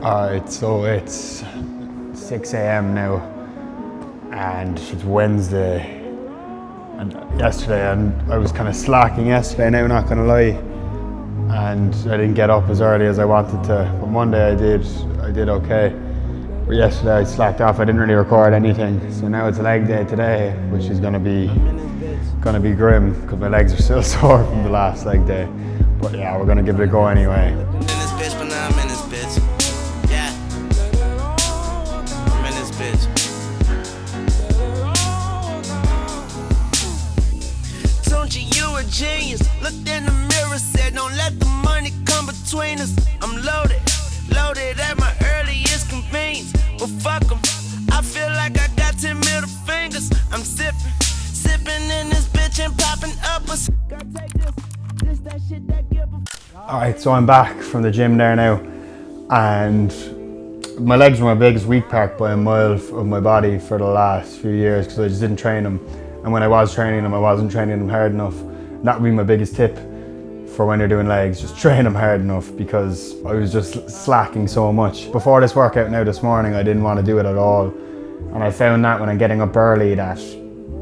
Alright, so it's 6 a.m. now and it's Wednesday, and yesterday I was kind of slacking yesterday now, not gonna lie, and I didn't get up as early as I wanted to, but Monday I did okay. But yesterday I slacked off, I didn't really record anything, so now it's leg day today, which is gonna be grim because my legs are still sore from the last leg day. But yeah, we're gonna give it a go anyway. Genius, looked in the mirror, said don't let the money come between us. I'm loaded at my earliest convenience. But fuck 'em, I feel like I got 10 middle fingers. I'm sipping in this bitch and popping uppers. This that shit that give a Alright, so I'm back from the gym there now, and my legs were my biggest weak part by a mile of my body for the last few years because I just didn't train them. And when I was training them, I wasn't training them hard enough. That would be my biggest tip for when you're doing legs, just train them hard enough, because I was just slacking so much. Before this workout now this morning, I didn't want to do it at all. And I found that when I'm getting up early that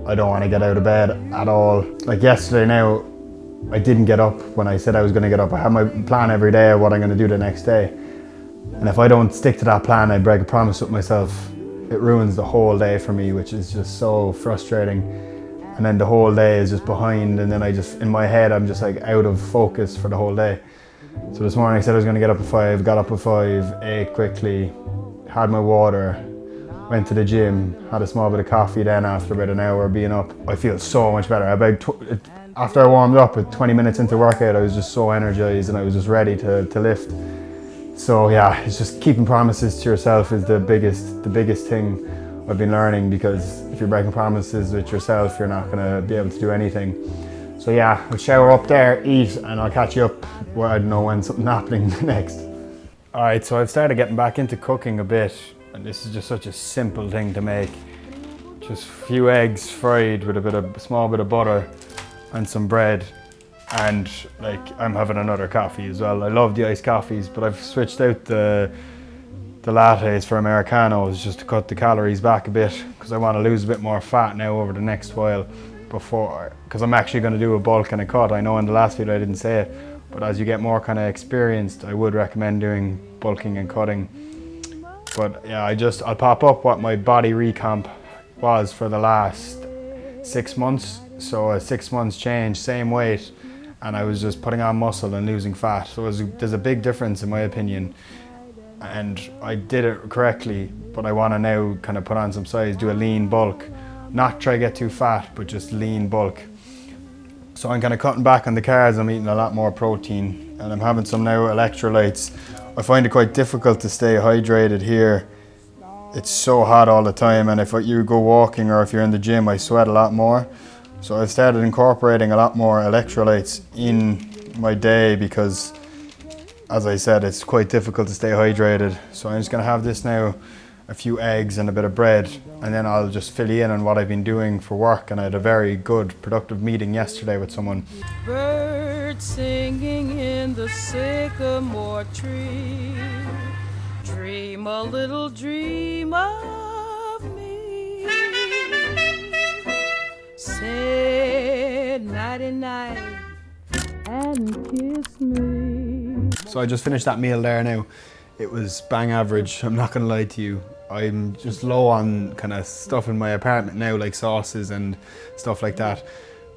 I don't want to get out of bed at all. Like yesterday now, I didn't get up when I said I was going to get up. I have my plan every day of what I'm going to do the next day. And if I don't stick to that plan, I break a promise with myself. It ruins the whole day for me, which is just so frustrating. And then the whole day is just behind, and then in my head, I'm just like out of focus for the whole day. So this morning I said I was gonna get up at 5, got up at 5, ate quickly, had my water, went to the gym, had a small bit of coffee then after about an hour of being up. I feel so much better. After I warmed up, with 20 minutes into workout, I was just so energized and I was just ready to lift. So yeah, it's just keeping promises to yourself is the biggest thing I've been learning, because if you're breaking promises with yourself, you're not gonna be able to do anything. So yeah, I'll shower up there, eat, and I'll catch you up where I don't know when something's happening next. All right, so I've started getting back into cooking a bit, and this is just such a simple thing to make. Just a few eggs fried with a small bit of butter and some bread. And like, I'm having another coffee as well. I love the iced coffees, but I've switched out the lattes for Americanos just to cut the calories back a bit, because I want to lose a bit more fat now over the next while, because I'm actually going to do a bulk and a cut. I know in the last video I didn't say it, but as you get more kind of experienced, I would recommend doing bulking and cutting. But yeah, I'll pop up what my body recomp was for the last 6 months. So a 6 months change, same weight, and I was just putting on muscle and losing fat. So there's a big difference in my opinion. And I did it correctly, but I want to now kind of put on some size, do a lean bulk. Not try to get too fat, but just lean bulk. So I'm kind of cutting back on the carbs, I'm eating a lot more protein, and I'm having some now electrolytes. I find it quite difficult to stay hydrated here. It's so hot all the time, and if you go walking or if you're in the gym, I sweat a lot more. So I've started incorporating a lot more electrolytes in my day, because as I said, it's quite difficult to stay hydrated. So I'm just gonna have this now, a few eggs and a bit of bread, and then I'll just fill you in on what I've been doing for work. And I had a very good, productive meeting yesterday with someone. Birds singing in the sycamore tree, dream a little dream of me. Say nighty-night and kiss me. So I just finished that meal there now. It was bang average, I'm not gonna lie to you. I'm just low on kind of stuff in my apartment now, like sauces and stuff like that,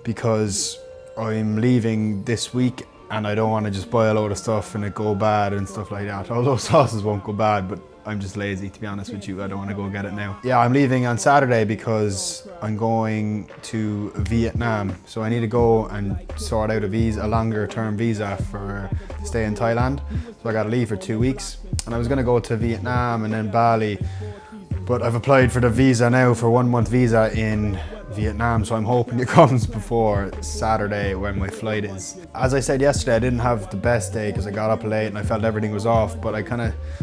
because I'm leaving this week and I don't want to just buy a load of stuff and it go bad and stuff like that. Although sauces won't go bad, but I'm just lazy, to be honest with you. I don't want to go get it now. Yeah, I'm leaving on Saturday because I'm going to Vietnam. So I need to go and sort out a longer term visa to stay in Thailand. So I got to leave for 2 weeks. And I was going to go to Vietnam and then Bali, but I've applied for the visa now, for 1 month visa in Vietnam, so I'm hoping it comes before Saturday when my flight is. As I said yesterday, I didn't have the best day because I got up late and I felt everything was off, but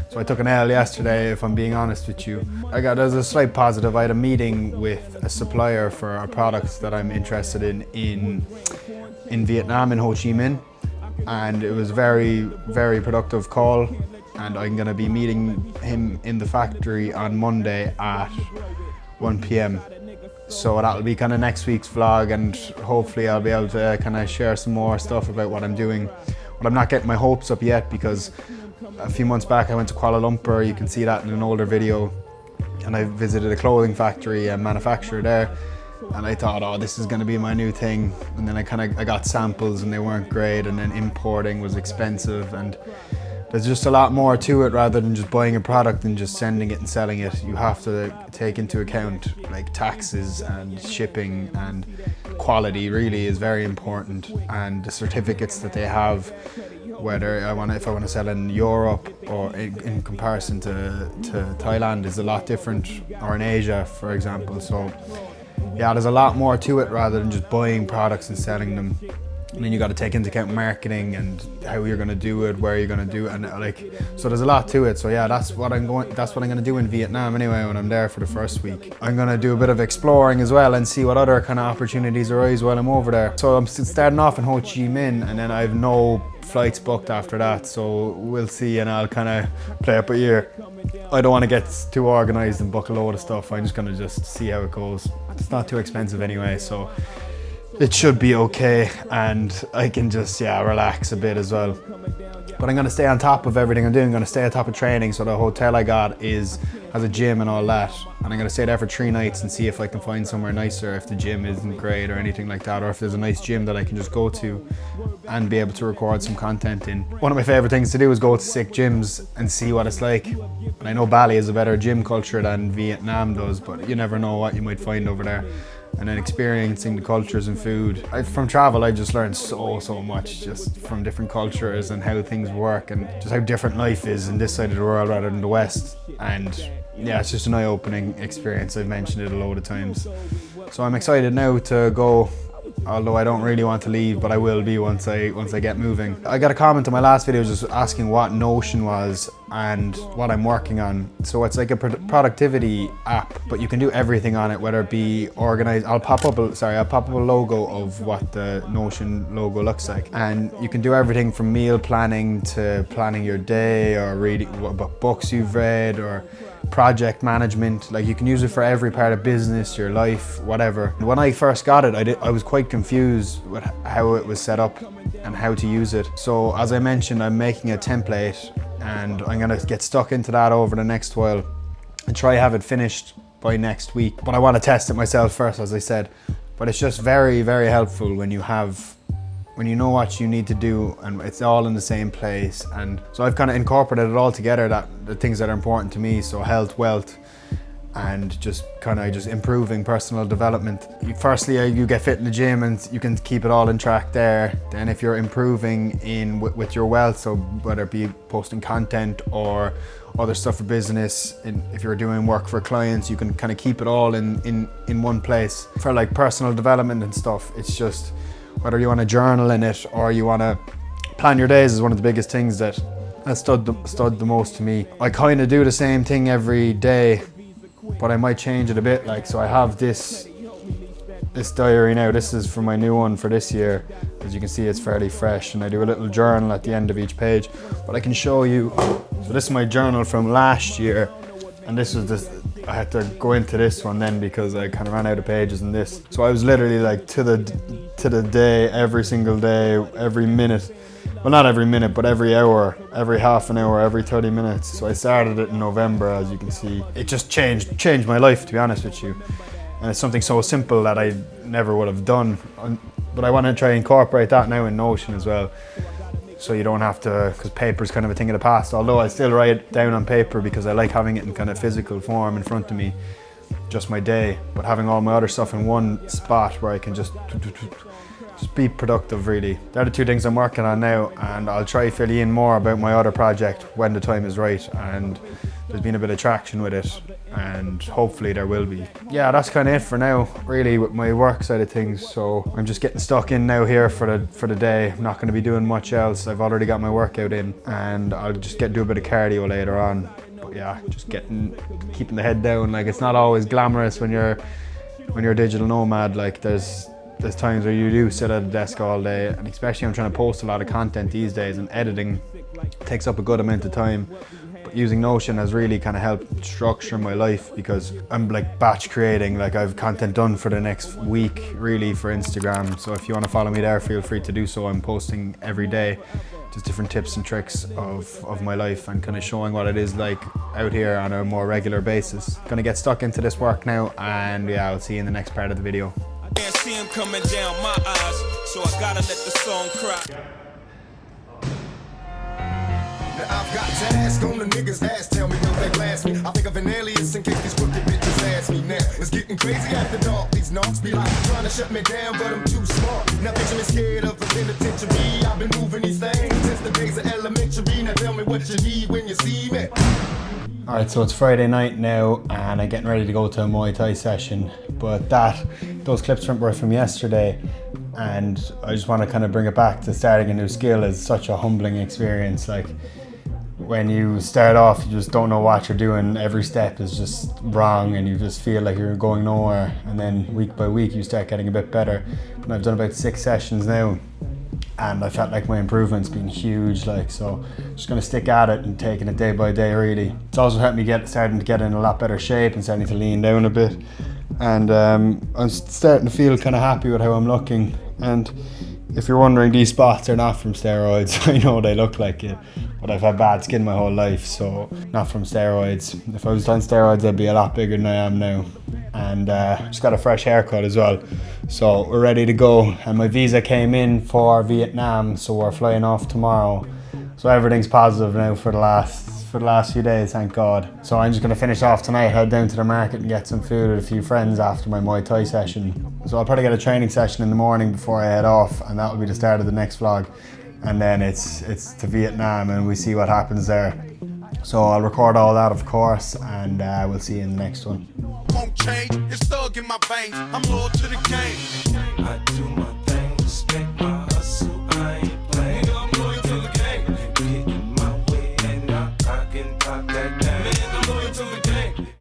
so I took an L yesterday, if I'm being honest with you. There's a slight positive. I had a meeting with a supplier for a product that I'm interested in Vietnam, in Ho Chi Minh, and it was very, very productive call. and I'm gonna be meeting him in the factory on Monday at 1 p.m. So that'll be kind of next week's vlog, and hopefully I'll be able to kind of share some more stuff about what I'm doing. But I'm not getting my hopes up yet, because a few months back I went to Kuala Lumpur. You can see that in an older video, and I visited a clothing factory and manufacturer there, and I thought, oh, this is going to be my new thing. And then I got samples and they weren't great, and then importing was expensive, and there's just a lot more to it rather than just buying a product and just sending it and selling it. You have to take into account like taxes and shipping, and quality really is very important, and the certificates that they have, whether if I want to sell in Europe or in comparison to Thailand, is a lot different, or in Asia for example. So yeah, there's a lot more to it rather than just buying products and selling them. And then you got to take into account marketing and how you're going to do it, where you're going to do it, and so there's a lot to it. So yeah, that's what I'm going to do in Vietnam anyway when I'm there for the first week. I'm going to do a bit of exploring as well and see what other kind of opportunities arise while I'm over there. So I'm starting off in Ho Chi Minh, and then I have no flights booked after that, so we'll see, and I'll kind of play up a year. I don't want to get too organized and book a load of stuff. I'm just going to see how it goes. It's not too expensive anyway, so it should be okay, and I can just relax a bit as well. But I'm going to stay on top of everything I'm doing. I'm going to stay on top of training. So the hotel I got has a gym and all that, and I'm going to stay there for 3 nights and see if I can find somewhere nicer, if the gym isn't great or anything like that, or if there's a nice gym that I can just go to and be able to record some content in. One of my favorite things to do is go to sick gyms and see what it's like. And I know Bali has a better gym culture than Vietnam does, but you never know what you might find over there. And then experiencing the cultures and food. From travel, I just learned so much, just from different cultures and how things work, and just how different life is in this side of the world rather than the West. And yeah, it's just an eye-opening experience. I've mentioned it a load of times. So I'm excited now to go, although I don't really want to leave, but I will be once I get moving. I got a comment on my last video just asking what Notion was and what I'm working on. So it's like a productivity app, but you can do everything on it, whether it be organized. I'll pop up a logo of what the Notion logo looks like, and you can do everything from meal planning to planning your day, or reading what books you've read, or project management. Like, you can use it for every part of business, your life, whatever. When I first got it, I was quite confused with how it was set up and how to use it. So as I mentioned, I'm making a template, and I'm gonna get stuck into that over the next while and try have it finished by next week. But I want to test it myself first, as I said. But it's just very, very helpful when you know what you need to do, and it's all in the same place. And so I've kind of incorporated it all together, the things that are important to me. So health, wealth, and just improving personal development. Firstly, you get fit in the gym and you can keep it all in track there. Then if you're improving with your wealth, so whether it be posting content or other stuff for business, if you're doing work for clients, you can kind of keep it all in one place. For like personal development and stuff, it's just whether you want to journal in it or you want to plan your days is one of the biggest things that stood the most to me. I kind of do the same thing every day, but I might change it a bit. Like, so I have this diary now. This is for my new one for this year. As you can see, it's fairly fresh, and I do a little journal at the end of each page. But I can show you. So this is my journal from last year, and this was this. I had to go into this one then because I kind of ran out of pages in this. So I was literally like to the day, every single day, every minute. Well, not every minute, but every hour, every half an hour, every 30 minutes. So I started it in November, as you can see. It just changed my life, to be honest with you. And it's something so simple that I never would have done. But I want to try and incorporate that now in Notion as well. So you don't have to, because paper's kind of a thing of the past. Although I still write it down on paper because I like having it in kind of physical form in front of me, just my day. But having all my other stuff in one spot where I can just be productive, really. They're the two things I'm working on now, and I'll try fill you in more about my other project when the time is right, and there's been a bit of traction with it, and hopefully there will be. Yeah, that's kind of it for now, really, with my work side of things. So I'm just getting stuck in now here for the day. I'm not going to be doing much else. I've already got my workout in, and I'll just do a bit of cardio later on. But yeah, just keeping the head down. Like, it's not always glamorous when you're a digital nomad. Like, there's times where you do sit at a desk all day, and especially I'm trying to post a lot of content these days, and editing It takes up a good amount of time. But using Notion has really kind of helped structure my life because I'm like batch creating, like I've content done for the next week really for Instagram. So if you want to follow me there, feel free to do so. I'm posting every day, just different tips and tricks of my life and kind of showing what it is like out here on a more regular basis. Gonna get stuck into this work now, and yeah, I'll see you in the next part of the video. Can't see him coming down my eyes, so I gotta let the song cry. Now I've got to ask on the niggas' ass, tell me will they blast me? I think of an alias in case these crooked bitches ask me now. It's getting crazy after dark, these knocks be like trying to shut me down, but I'm too smart. Now picture me scared of the penitentiary. I've been moving these things since the days of elementary. Now tell me what you need when you see me. Alright, so it's Friday night now and I'm getting ready to go to a Muay Thai session, but those clips were from yesterday, and I just want to kind of bring it back to starting a new skill is such a humbling experience. Like when you start off, you just don't know what you're doing, every step is just wrong and you just feel like you're going nowhere, and then week by week you start getting a bit better. And I've done about 6 sessions now, and I felt like my improvement's been huge, like, so just gonna stick at it and taking it day by day really. It's also helped me starting to get in a lot better shape and starting to lean down a bit, and I'm starting to feel kind of happy with how I'm looking. And if you're wondering, these spots are not from steroids. I know they look like it, but I've had bad skin my whole life, so not from steroids. If I was on steroids, I'd be a lot bigger than I am now. And just got a fresh haircut as well, so we're ready to go. And my visa came in for Vietnam, so we're flying off tomorrow. So everything's positive now for the last few days, thank God. So I'm just gonna finish off tonight, head down to the market and get some food with a few friends after my Muay Thai session. So I'll probably get a training session in the morning before I head off, and that will be the start of the next vlog. And then it's to Vietnam and we see what happens there. So I'll record all that, of course, and we'll see you in the next one. Won't change, it's thug in my veins. I'm loyal to the game. I do my